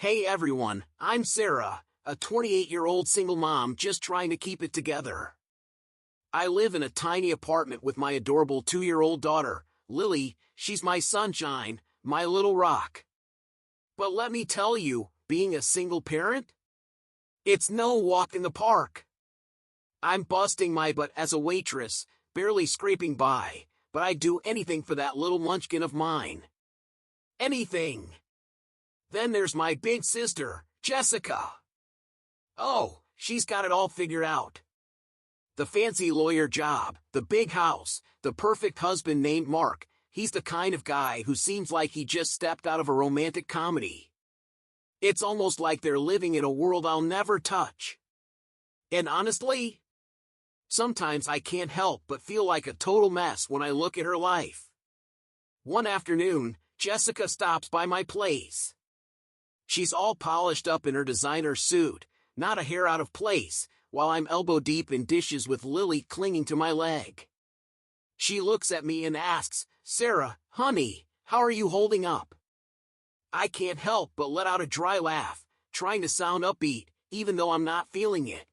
Hey everyone, I'm Sarah, a 28-year-old single mom just trying to keep it together. I live in a tiny apartment with my adorable 2-year-old daughter, Lily. She's my sunshine, my little rock. But let me tell you, being a single parent? It's no walk in the park. I'm busting my butt as a waitress, barely scraping by, but I'd do anything for that little munchkin of mine. Anything. Then there's my big sister, Jessica. Oh, she's got it all figured out. The fancy lawyer job, the big house, the perfect husband named Mark. He's the kind of guy who seems like he just stepped out of a romantic comedy. It's almost like they're living in a world I'll never touch. And honestly, sometimes I can't help but feel like a total mess when I look at her life. One afternoon, Jessica stops by my place. She's all polished up in her designer suit, not a hair out of place, while I'm elbow deep in dishes with Lily clinging to my leg. She looks at me and asks, "Sarah, honey, how are you holding up?" I can't help but let out a dry laugh, trying to sound upbeat, even though I'm not feeling it.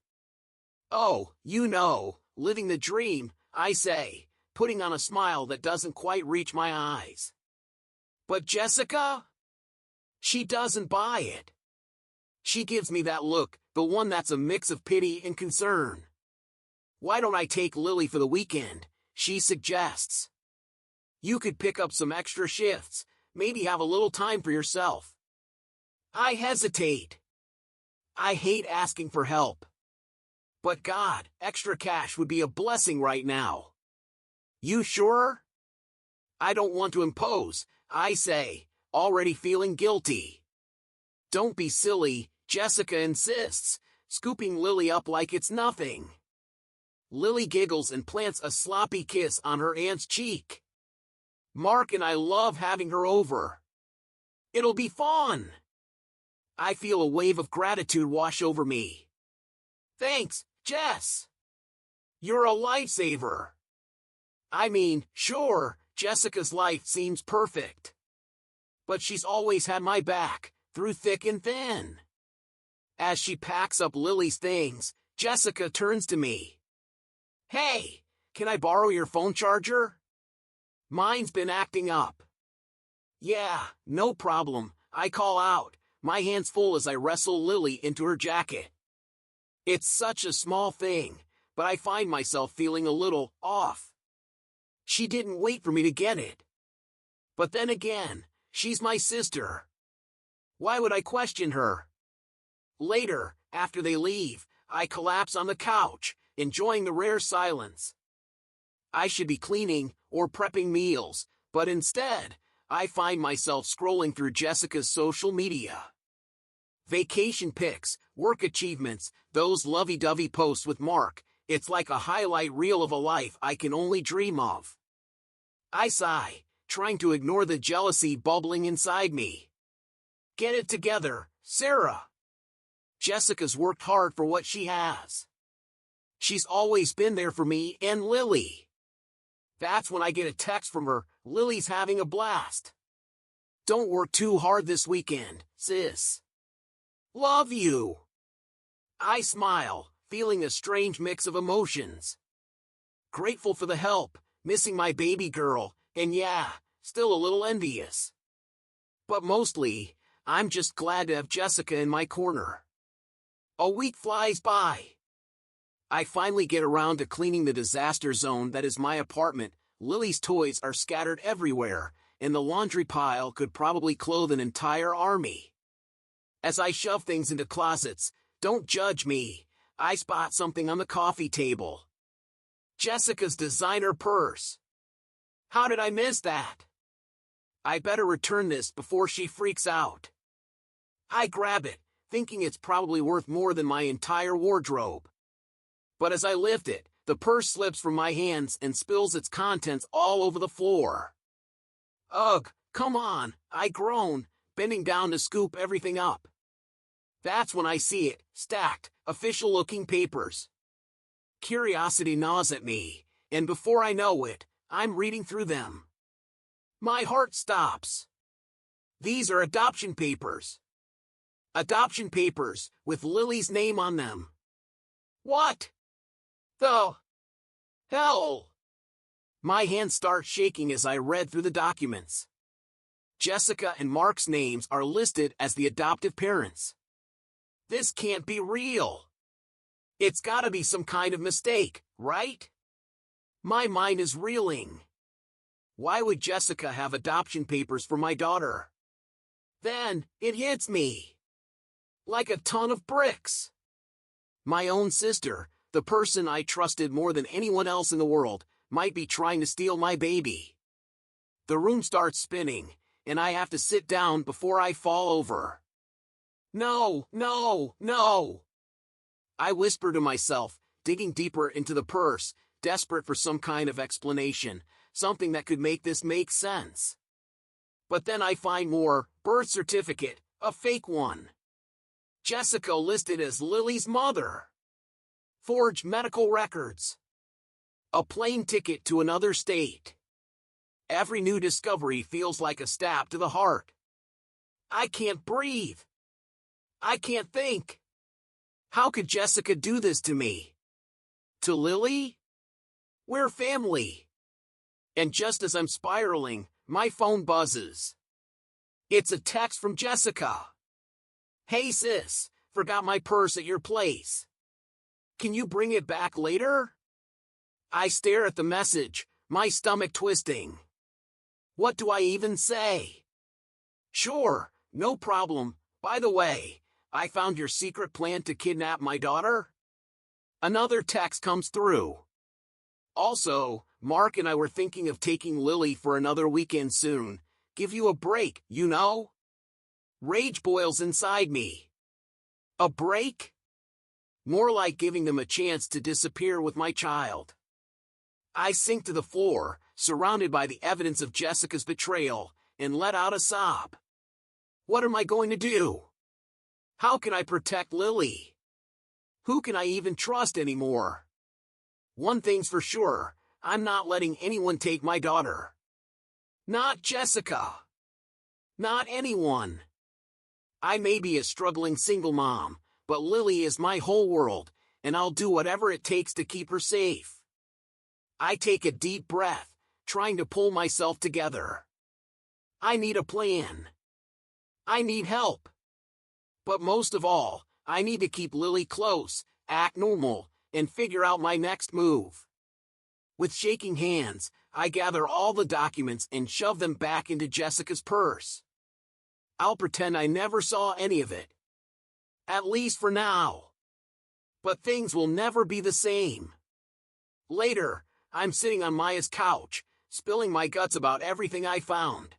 "Oh, living the dream," I say, putting on a smile that doesn't quite reach my eyes. But Jessica? She doesn't buy it. She gives me that look, the one that's a mix of pity and concern. "Why don't I take Lily for the weekend?" she suggests. "You could pick up some extra shifts, maybe have a little time for yourself." I hesitate. I hate asking for help. But God, extra cash would be a blessing right now. "You sure?" "I don't want to impose," I say, already feeling guilty. "Don't be silly," Jessica insists, scooping Lily up like it's nothing. Lily giggles and plants a sloppy kiss on her aunt's cheek. "Mark and I love having her over. It'll be fun." I feel a wave of gratitude wash over me. "Thanks, Jess. You're a lifesaver." I mean, sure, Jessica's life seems perfect. But she's always had my back, through thick and thin. As she packs up Lily's things, Jessica turns to me. "Hey, can I borrow your phone charger? Mine's been acting up." "Yeah, no problem," I call out, my hands full as I wrestle Lily into her jacket. It's such a small thing, but I find myself feeling a little off. She didn't wait for me to get it. But then again, she's my sister. Why would I question her? Later, after they leave, I collapse on the couch, enjoying the rare silence. I should be cleaning or prepping meals, but instead, I find myself scrolling through Jessica's social media. Vacation pics, work achievements, those lovey-dovey posts with Mark. It's like a highlight reel of a life I can only dream of. I sigh, trying to ignore the jealousy bubbling inside me. Get it together, Sarah. Jessica's worked hard for what she has. She's always been there for me and Lily. That's when I get a text from her, "Lily's having a blast. Don't work too hard this weekend, sis. Love you." I smile, feeling a strange mix of emotions. Grateful for the help, missing my baby girl, and yeah, still a little envious. But mostly, I'm just glad to have Jessica in my corner. A week flies by. I finally get around to cleaning the disaster zone that is my apartment. Lily's toys are scattered everywhere, and the laundry pile could probably clothe an entire army. As I shove things into closets, don't judge me, I spot something on the coffee table. Jessica's designer purse. How did I miss that? I better return this before she freaks out. I grab it, thinking it's probably worth more than my entire wardrobe. But as I lift it, the purse slips from my hands and spills its contents all over the floor. "Ugh, come on," I groan, bending down to scoop everything up. That's when I see it, stacked, official-looking papers. Curiosity gnaws at me, and before I know it, I'm reading through them. My heart stops. These are adoption papers. Adoption papers with Lily's name on them. What the hell? My hands start shaking as I read through the documents. Jessica and Mark's names are listed as the adoptive parents. This can't be real. It's gotta be some kind of mistake, right? My mind is reeling. Why would Jessica have adoption papers for my daughter? Then, it hits me. Like a ton of bricks. My own sister, the person I trusted more than anyone else in the world, might be trying to steal my baby. The room starts spinning, and I have to sit down before I fall over. No, no, no! I whisper to myself, digging deeper into the purse, desperate for some kind of explanation, something that could make this make sense. But then I find more: birth certificate, a fake one. Jessica listed as Lily's mother. Forged medical records. A plane ticket to another state. Every new discovery feels like a stab to the heart. I can't breathe. I can't think. How could Jessica do this to me? To Lily? We're family. And just as I'm spiraling, my phone buzzes. It's a text from Jessica. Hey sis, forgot my purse at your place. Can you bring it back later? I stare at the message, my stomach twisting. What do I even say? Sure, no problem. By the way, I found your secret plan to kidnap my daughter. Another text comes through. Also, Mark and I were thinking of taking Lily for another weekend soon. Give you a break, you know? Rage boils inside me. A break? More like giving them a chance to disappear with my child. I sink to the floor, surrounded by the evidence of Jessica's betrayal, and let out a sob. What am I going to do? How can I protect Lily? Who can I even trust anymore? One thing's for sure, I'm not letting anyone take my daughter. Not Jessica. Not anyone. I may be a struggling single mom, but Lily is my whole world, and I'll do whatever it takes to keep her safe. I take a deep breath, trying to pull myself together. I need a plan. I need help. But most of all, I need to keep Lily close, act normal, and figure out my next move. With shaking hands, I gather all the documents and shove them back into Jessica's purse. I'll pretend I never saw any of it. At least for now. But things will never be the same. Later, I'm sitting on Maya's couch, spilling my guts about everything I found.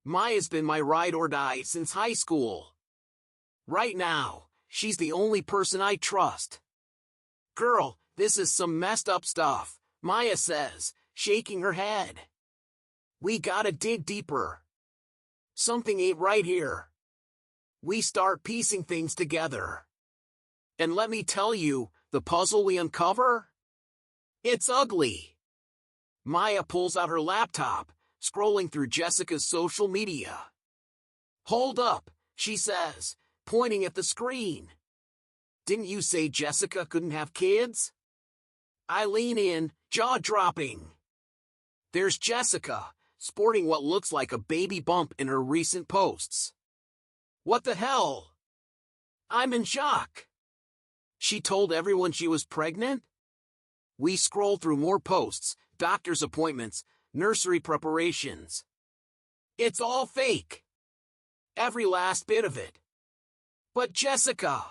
Maya's been my ride or die since high school. Right now, she's the only person I trust. Girl, this is some messed up stuff, Maya says, shaking her head. We gotta dig deeper. Something ain't right here. We start piecing things together. And let me tell you, the puzzle we uncover? It's ugly. Maya pulls out her laptop, scrolling through Jessica's social media. Hold up, she says, pointing at the screen. Didn't you say Jessica couldn't have kids? I lean in, jaw-dropping. There's Jessica, sporting what looks like a baby bump in her recent posts. What the hell? I'm in shock. She told everyone she was pregnant? We scroll through more posts, doctor's appointments, nursery preparations. It's all fake. Every last bit of it. But Jessica!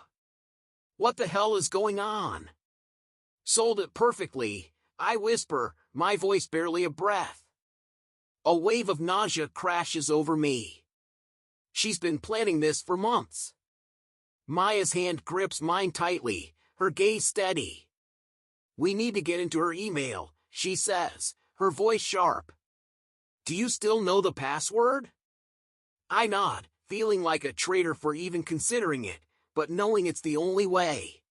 What the hell is going on? Sold it perfectly, I whisper, my voice barely a breath. A wave of nausea crashes over me. She's been planning this for months. Maya's hand grips mine tightly, her gaze steady. We need to get into her email, she says, her voice sharp. Do you still know the password? I nod, feeling like a traitor for even considering it, but knowing it's the only way.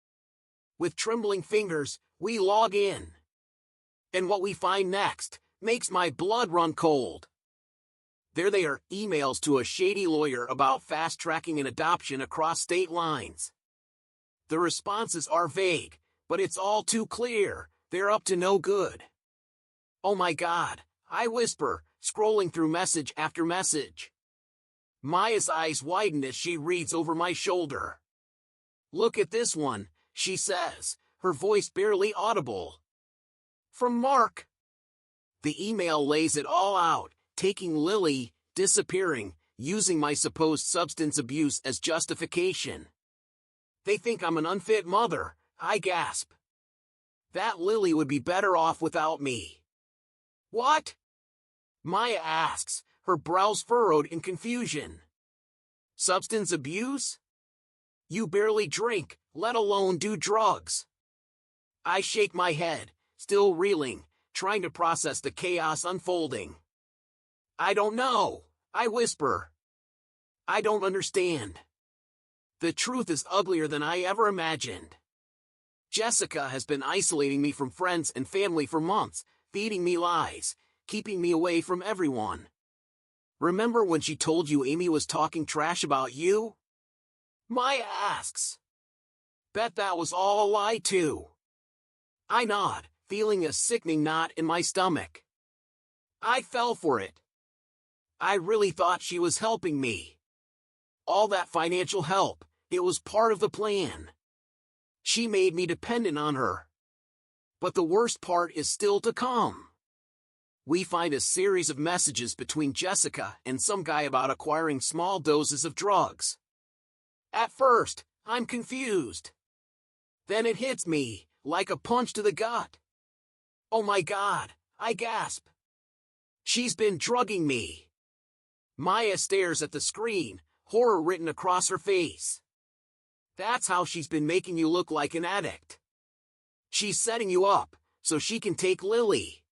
With trembling fingers, we log in. And what we find next makes my blood run cold. There they are, emails to a shady lawyer about fast-tracking an adoption across state lines. The responses are vague, but it's all too clear. They're up to no good. Oh my God, I whisper, scrolling through message after message. Maya's eyes widen as she reads over my shoulder. Look at this one, she says, her voice barely audible. From Mark. The email lays it all out, taking Lily, disappearing, using my supposed substance abuse as justification. They think I'm an unfit mother, I gasp. That Lily would be better off without me. What? Maya asks, her brows furrowed in confusion. Substance abuse? You barely drink, let alone do drugs. I shake my head, still reeling, trying to process the chaos unfolding. I don't know, I whisper. I don't understand. The truth is uglier than I ever imagined. Jessica has been isolating me from friends and family for months, feeding me lies, keeping me away from everyone. Remember when she told you Amy was talking trash about you? Maya asks. Bet that was all a lie too. I nod, feeling a sickening knot in my stomach. I fell for it. I really thought she was helping me. All that financial help, it was part of the plan. She made me dependent on her. But the worst part is still to come. We find a series of messages between Jessica and some guy about acquiring small doses of drugs. At first, I'm confused. Then it hits me, like a punch to the gut. Oh my God, I gasp. She's been drugging me. Maya stares at the screen, horror written across her face. That's how she's been making you look like an addict. She's setting you up, so she can take Lily.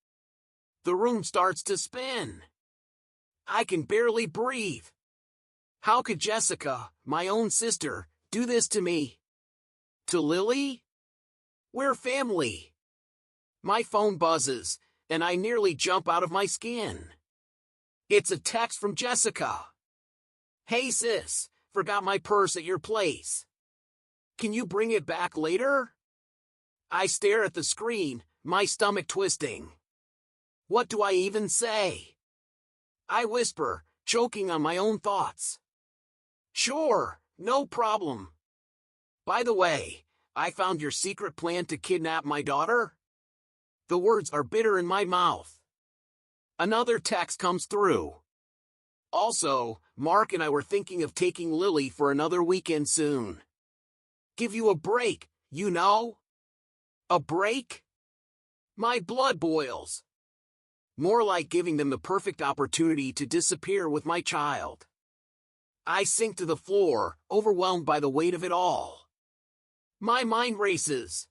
The room starts to spin. I can barely breathe. How could Jessica, my own sister, do this to me? To Lily? We're family. My phone buzzes, and I nearly jump out of my skin. It's a text from Jessica. Hey sis, forgot my purse at your place. Can you bring it back later? I stare at the screen, my stomach twisting. What do I even say? I whisper, choking on my own thoughts. Sure, no problem. By the way, I found your secret plan to kidnap my daughter. The words are bitter in my mouth. Another text comes through. Also, Mark and I were thinking of taking Lily for another weekend soon. Give you a break, you know? A break? My blood boils. More like giving them the perfect opportunity to disappear with my child. I sink to the floor, overwhelmed by the weight of it all. My mind races.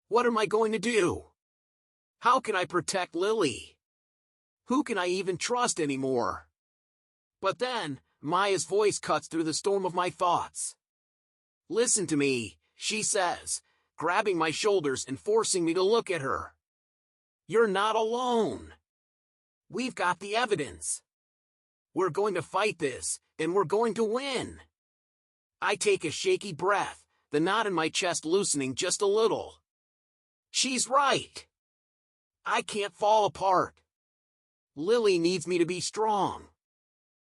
What am I going to do? How can I protect Lily? Who can I even trust anymore? But then, Maya's voice cuts through the storm of my thoughts. Listen to me, she says, grabbing my shoulders and forcing me to look at her. You're not alone. We've got the evidence. We're going to fight this, and we're going to win. I take a shaky breath, the knot in my chest loosening just a little. She's right. I can't fall apart. Lily needs me to be strong.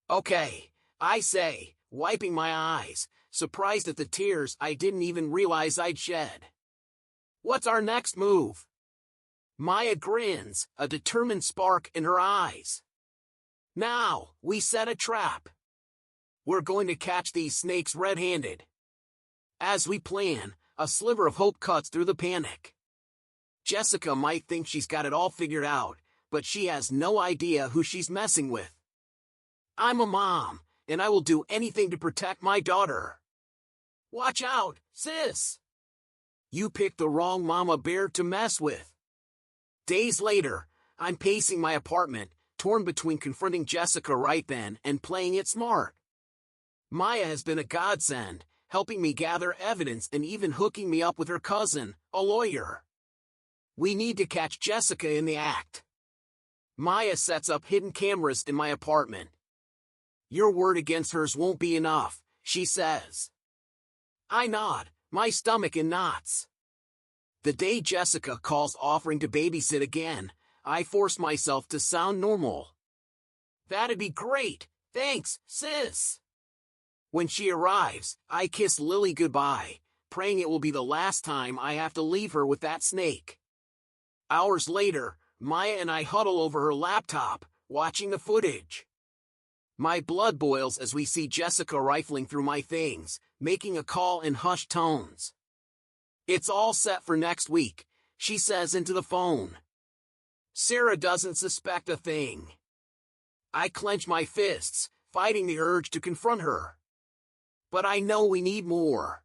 Okay, I say, wiping my eyes, surprised at the tears I didn't even realize I'd shed. What's our next move? Maya grins, a determined spark in her eyes. Now, we set a trap. We're going to catch these snakes red-handed. As we plan, a sliver of hope cuts through the panic. Jessica might think she's got it all figured out, but she has no idea who she's messing with. I'm a mom, and I will do anything to protect my daughter. Watch out, sis! You picked the wrong mama bear to mess with. Days later, I'm pacing my apartment, torn between confronting Jessica right then and playing it smart. Maya has been a godsend, helping me gather evidence and even hooking me up with her cousin, a lawyer. We need to catch Jessica in the act. Maya sets up hidden cameras in my apartment. Your word against hers won't be enough, she says. I nod, my stomach in knots. The day Jessica calls offering to babysit again, I force myself to sound normal. That'd be great, thanks, sis. When she arrives, I kiss Lily goodbye, praying it will be the last time I have to leave her with that snake. Hours later, Maya and I huddle over her laptop, watching the footage. My blood boils as we see Jessica rifling through my things, making a call in hushed tones. It's all set for next week, she says into the phone. Sarah doesn't suspect a thing. I clench my fists, fighting the urge to confront her. But I know we need more.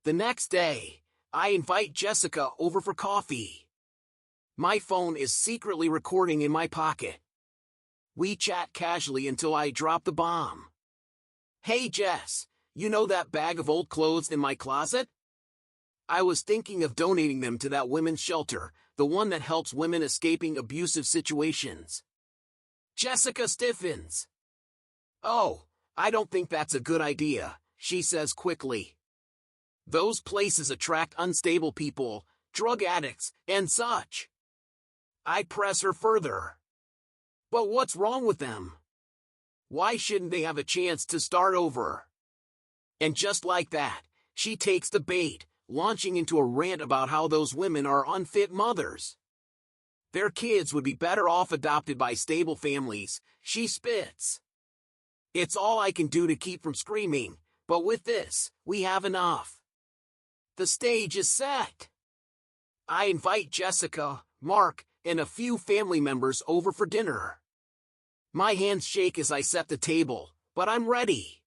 The next day, I invite Jessica over for coffee. My phone is secretly recording in my pocket. We chat casually until I drop the bomb. Hey Jess, you know that bag of old clothes in my closet? I was thinking of donating them to that women's shelter, the one that helps women escaping abusive situations. Jessica stiffens. Oh, I don't think that's a good idea, she says quickly. Those places attract unstable people, drug addicts, and such. I press her further. But what's wrong with them? Why shouldn't they have a chance to start over? And just like that, she takes the bait, launching into a rant about how those women are unfit mothers. Their kids would be better off adopted by stable families, she spits. It's all I can do to keep from screaming, but with this, we have enough. The stage is set. I invite Jessica, Mark, and a few family members over for dinner. My hands shake as I set the table, but I'm ready.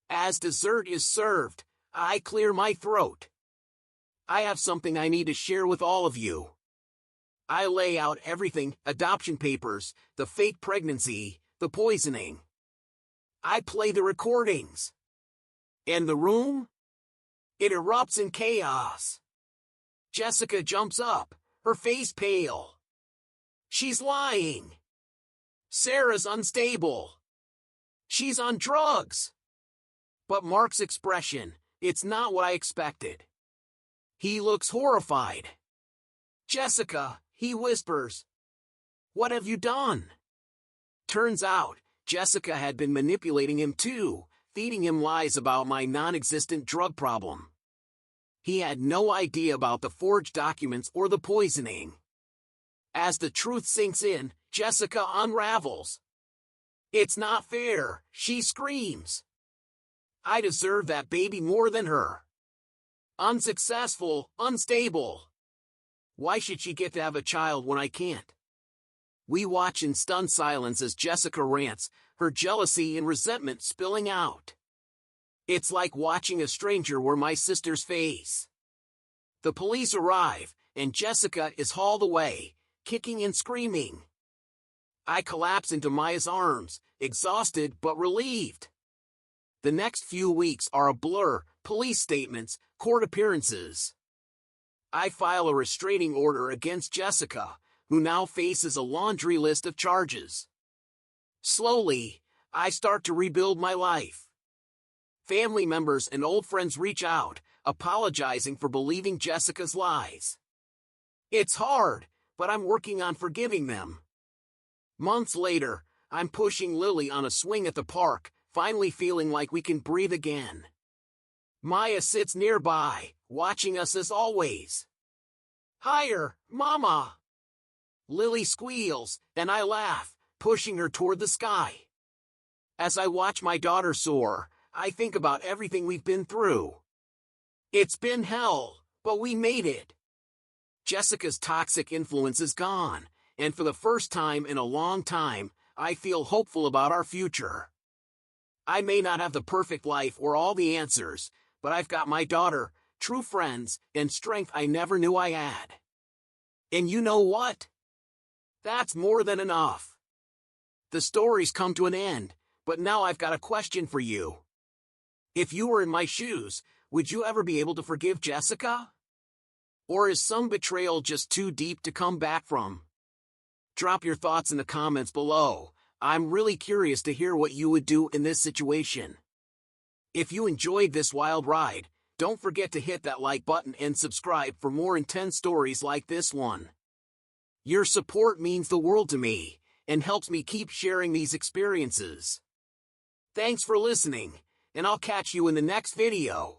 As dessert is served, I clear my throat. I have something I need to share with all of you. I lay out everything: adoption papers, the fake pregnancy, the poisoning. I play the recordings. And the room? It erupts in chaos. Jessica jumps up, her face pale. She's lying. Sarah's unstable. She's on drugs. But Mark's expression, it's not what I expected. He looks horrified. Jessica, he whispers. What have you done? Turns out, Jessica had been manipulating him too, feeding him lies about my non-existent drug problem. He had no idea about the forged documents or the poisoning. As the truth sinks in, Jessica unravels. It's not fair, she screams. I deserve that baby more than her. Unsuccessful, unstable. Why should she get to have a child when I can't? We watch in stunned silence as Jessica rants, her jealousy and resentment spilling out. It's like watching a stranger wear my sister's face. The police arrive, and Jessica is hauled away, kicking and screaming. I collapse into Maya's arms, exhausted but relieved. The next few weeks are a blur: police statements, court appearances. I file a restraining order against Jessica, who now faces a laundry list of charges. Slowly, I start to rebuild my life. Family members and old friends reach out, apologizing for believing Jessica's lies. It's hard, but I'm working on forgiving them. Months later, I'm pushing Lily on a swing at the park, finally feeling like we can breathe again. Maya sits nearby, watching us as always. Higher, Mama! Lily squeals, and I laugh, pushing her toward the sky. As I watch my daughter soar, I think about everything we've been through. It's been hell, but we made it. Jessica's toxic influence is gone, and for the first time in a long time, I feel hopeful about our future. I may not have the perfect life or all the answers, but I've got my daughter, true friends, and strength I never knew I had. And you know what? That's more than enough. The story's come to an end, but now I've got a question for you. If you were in my shoes, would you ever be able to forgive Jessica? Or is some betrayal just too deep to come back from? Drop your thoughts in the comments below. I'm really curious to hear what you would do in this situation. If you enjoyed this wild ride, don't forget to hit that like button and subscribe for more intense stories like this one. Your support means the world to me and helps me keep sharing these experiences. Thanks for listening, and I'll catch you in the next video.